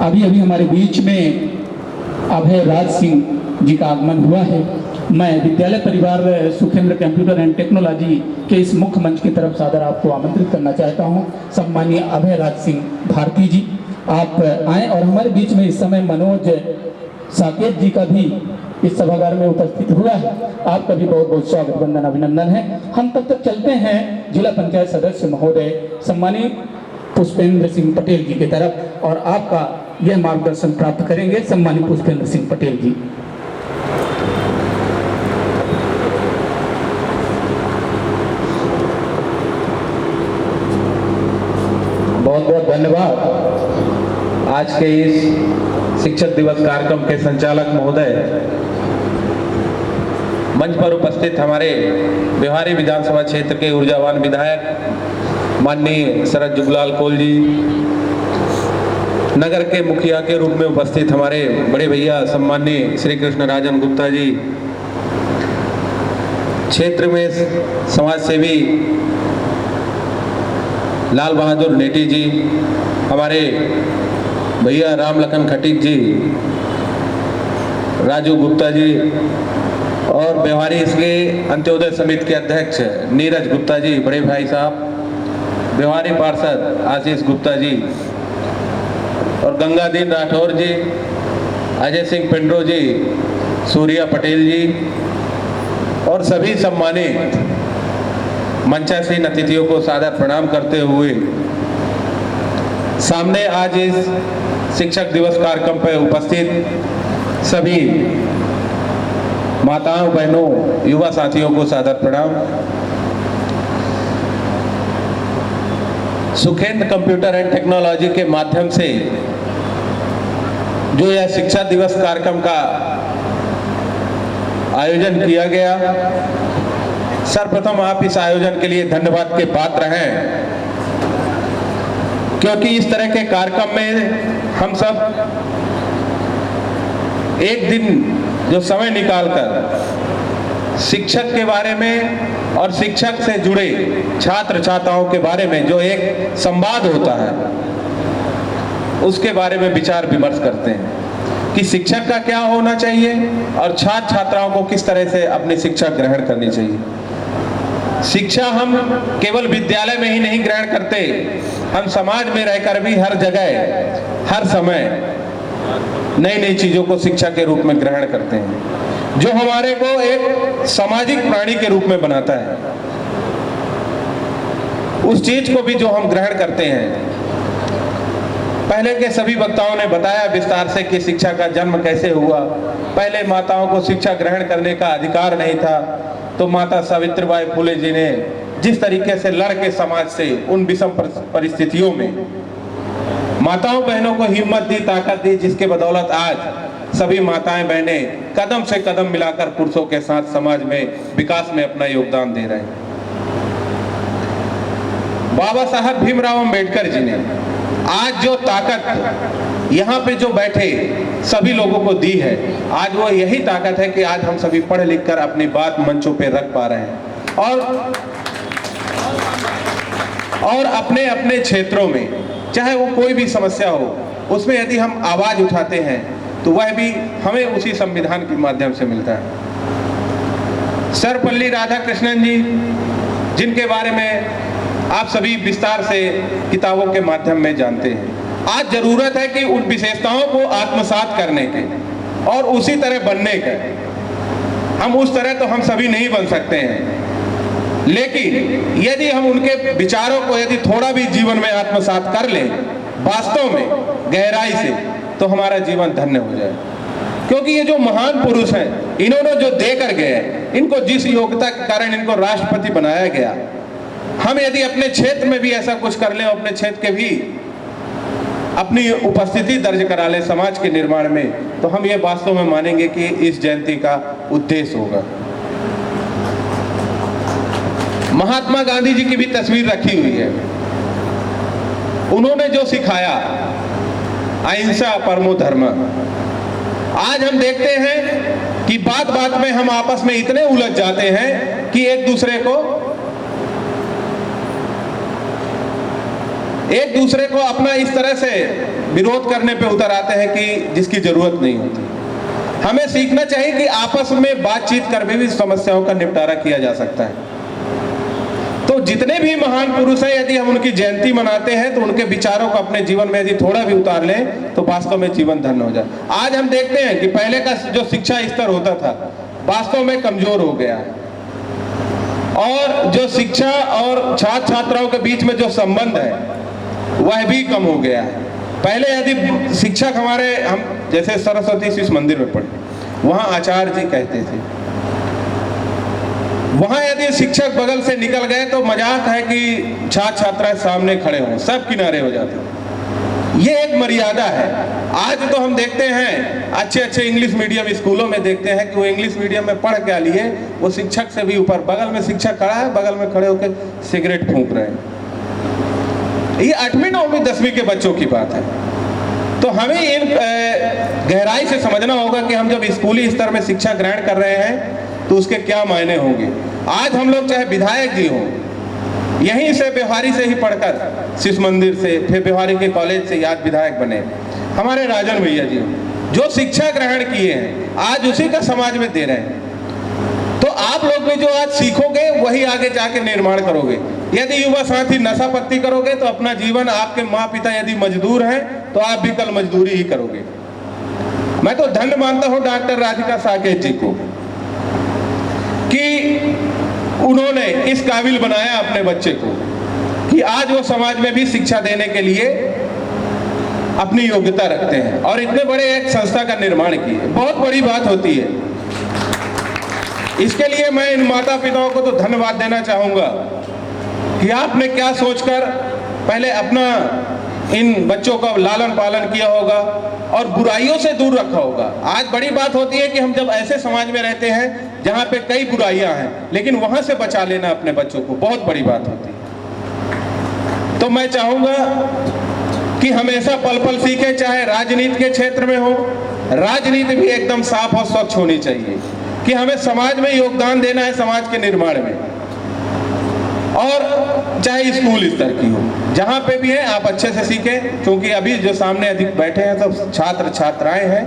अभी अभी हमारे बीच में अभय राज सिंह जी का आगमन हुआ है। मैं विद्यालय परिवार सुखेंद्र कंप्यूटर एंड टेक्नोलॉजी के इस मुख्य मंच की तरफ सादर आपको आमंत्रित करना चाहता हूं। सम्मानीय अभय राज सिंह भारती जी आप आए, और हमारे बीच में इस समय मनोज साकेत जी का भी इस सभागार में उपस्थित हुआ है। आपका भी बहुत बहुत स्वागत वंदन अभिनंदन है। हम तब तक चलते हैं जिला पंचायत सदस्य महोदय सम्मानीय पुष्पेंद्र सिंह पटेल जी की तरफ, और आपका यह मार्गदर्शन प्राप्त करेंगे सम्मानित पुष्पेंद्र सिंह पटेल जी। बहुत बहुत धन्यवाद। आज के इस शिक्षक दिवस कार्यक्रम के संचालक महोदय, मंच पर उपस्थित हमारे बिहारी विधानसभा क्षेत्र के ऊर्जावान विधायक माननीय शरद जुगलाल कोल जी, नगर के मुखिया के रूप में उपस्थित हमारे बड़े भैया सम्माननीय श्री कृष्ण राजन गुप्ता जी, क्षेत्र में समाज सेवी लाल बहादुर नेटी जी, हमारे भैया राम लखन खटीक जी, राजू गुप्ता जी, और व्यवहारी इसके अंत्योदय समिति के अध्यक्ष नीरज गुप्ता जी, बड़े भाई साहब, व्यवहारी पार्षद आशीष गुप्ता जी, और गंगादीन राठौर जी, अजय सिंह पिंडो जी, सूर्या पटेल जी, और सभी सम्मानित मंचासीन अतिथियों को सादर प्रणाम करते हुए सामने आज इस शिक्षक दिवस कार्यक्रम पर उपस्थित सभी माताओं, बहनों, युवा साथियों को सादर प्रणाम। सुखेंद्र कंप्यूटर एंड टेक्नोलॉजी के माध्यम से जो यह शिक्षा दिवस कार्यक्रम का आयोजन किया गया, सर्वप्रथम आप इस आयोजन के लिए धन्यवाद के पात्र हैं, क्योंकि इस तरह के कार्यक्रम में हम सब एक दिन जो समय निकालकर शिक्षक के बारे में और शिक्षक से जुड़े छात्र छात्राओं के बारे में जो एक संवाद होता है, उसके बारे में विचार विमर्श करते हैं कि शिक्षक का क्या होना चाहिए और छात्र छात्राओं को किस तरह से अपनी शिक्षा ग्रहण करनी चाहिए। शिक्षा हम केवल विद्यालय में ही नहीं ग्रहण करते, हम समाज में रहकर भी हर जगह हर समय नई नई चीजों को शिक्षा के रूप में ग्रहण करते हैं, जो हमारे को एक सामाजिक प्राणी के रूप में बनाता है। उस चीज को भी जो हम ग्रहण करते हैं, पहले के सभी वक्ताओं ने बताया विस्तार से कि शिक्षा का जन्म कैसे हुआ। पहले माताओं को शिक्षा ग्रहण करने का अधिकार नहीं था, तो माता सावित्रीबाई फुले जी ने जिस तरीके से लड़ के समाज से उन विषम परिस्थितियों में माताओं बहनों को हिम्मत दी, ताकत दी, जिसके बदौलत आज सभी माताएं बहनें कदम से कदम मिलाकर पुरुषों के साथ समाज में विकास में अपना योगदान दे रहे हैं। बाबा साहब भीमराव अंबेडकर जी ने आज जो ताकत यहाँ पे जो बैठे सभी लोगों को दी है, आज वो यही ताकत है कि आज हम सभी पढ़ लिख कर अपनी बात मंचों पे रख पा रहे हैं, और अपने अपने क्षेत्रों में चाहे वो कोई भी समस्या हो, उसमें यदि हम आवाज उठाते हैं तो वह भी हमें उसी संविधान के माध्यम से मिलता है। सर्वपल्ली राधाकृष्णन जी, जिनके बारे में आप सभी विस्तार से किताबों के माध्यम में जानते हैं, आज जरूरत है कि उन विशेषताओं को आत्मसात करने के और उसी तरह बनने के। हम उस तरह तो हम सभी नहीं बन सकते हैं, लेकिन यदि हम उनके विचारों को यदि थोड़ा भी जीवन में आत्मसात कर लें वास्तव में गहराई से, तो हमारा जीवन धन्य हो जाए। क्योंकि ये जो महान पुरुष हैं, इन्होंने जो देकर गए, इनको जिस योग्यता के कारण इनको राष्ट्रपति बनाया गया, हम यदि अपने क्षेत्र में भी ऐसा कुछ कर लें, अपने क्षेत्र के भी अपनी उपस्थिति दर्ज करा लें समाज के निर्माण में, तो हम ये वास्तव में मानेंगे कि इस जयंती का उद्देश्य होगा। महात्मा गांधी जी की भी तस्वीर रखी हुई है। उन्होंने जो सिखाया अहिंसा परमो धर्म। आज हम देखते हैं कि बात बात में हम आपस में इतने उलझ जाते हैं कि एक दूसरे को अपना इस तरह से विरोध करने पे उतर आते हैं कि जिसकी जरूरत नहीं होती। हमें सीखना चाहिए कि आपस में बातचीत कर भी समस्याओं का निपटारा किया जा सकता है। तो जितने भी महान पुरुष हैं, यदि हम उनकी जयंती मनाते हैं तो उनके विचारों को अपने जीवन में यदि थोड़ा भी उतार लें तो वास्तव में जीवन धन्य हो जाए। आज हम देखते हैं कि पहले का जो शिक्षा स्तर होता था वास्तव में कमजोर हो गया है, और जो शिक्षा और छात्र छात्राओं के बीच में जो संबंध है वह भी कम हो गया है। पहले यदि शिक्षक हमारे, हम जैसे सरस्वती शिशु मंदिर में पढ़े, वहाँ आचार्य जी कहते थे, वहाँ यदि शिक्षक बगल से निकल गए तो मजाक है कि छात्र छात्राएं सामने खड़े हों, सब किनारे हो जाते। ये एक मर्यादा है। आज तो हम देखते हैं अच्छे अच्छे इंग्लिश मीडियम स्कूलों में देखते हैं कि वो इंग्लिश मीडियम में पढ़ क्या लिए, वो शिक्षक से भी ऊपर, बगल में शिक्षक खड़ा है, बगल में खड़े होकर सिगरेट फूंक रहे हैं। ये 8वीं 9वीं 10वीं के बच्चों की बात है। तो हमें इन गहराई से समझना होगा कि हम जब स्कूली स्तर में शिक्षा ग्रहण कर रहे हैं तो उसके क्या मायने होंगे। आज हम लोग चाहे विधायक जी हों, यहीं से व्यवहारी से ही पढ़कर शिशु मंदिर से, फिर व्यवहारी के कॉलेज से आज विधायक बने, हमारे राजन भैया जी जो शिक्षा ग्रहण किए हैं आज उसी का समाज में दे रहे हैं। तो आप लोग भी जो आज सीखोगे वही आगे जाके निर्माण करोगे। यदि युवा साथी नशा पत्ती करोगे तो अपना जीवन, आपके माँ पिता यदि मजदूर हैं तो आप भी कल मजदूरी ही करोगे। मैं तो धन्य मानता हूँ डॉक्टर राधिका साकेत जी को कि उन्होंने इस काबिल बनाया अपने बच्चे को कि आज वो समाज में भी शिक्षा देने के लिए अपनी योग्यता रखते हैं और इतने बड़े एक संस्था का निर्माण किए। बहुत बड़ी बात होती है। इसके लिए मैं इन माता पिताओं को तो धन्यवाद देना चाहूंगा कि आपने क्या सोचकर पहले अपना इन बच्चों का लालन पालन किया होगा और बुराइयों से दूर रखा होगा। आज बड़ी बात होती है कि हम जब ऐसे समाज में रहते हैं जहां पे कई बुराइयां हैं, लेकिन वहां से बचा लेना अपने बच्चों को बहुत बड़ी बात होती है। तो मैं चाहूंगा कि हमेशा पल पल सीखे, चाहे राजनीति के क्षेत्र में हो, राजनीति भी एकदम साफ और स्वच्छ होनी चाहिए कि हमें समाज में योगदान देना है, समाज के निर्माण में, और चाहे स्कूल स्तर की हो, जहां पे भी है आप अच्छे से सीखें। क्योंकि अभी जो सामने अधिक बैठे हैं सब छात्र छात्राएं हैं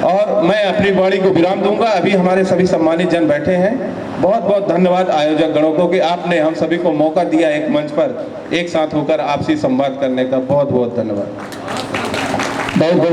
और मैं अपनी वाणी को विराम दूंगा। अभी हमारे सभी सम्मानित जन बैठे हैं। बहुत बहुत धन्यवाद आयोजक गणों को कि आपने हम सभी को मौका दिया एक मंच पर एक साथ होकर आपसी संवाद करने का। बहुत बहुत धन्यवाद।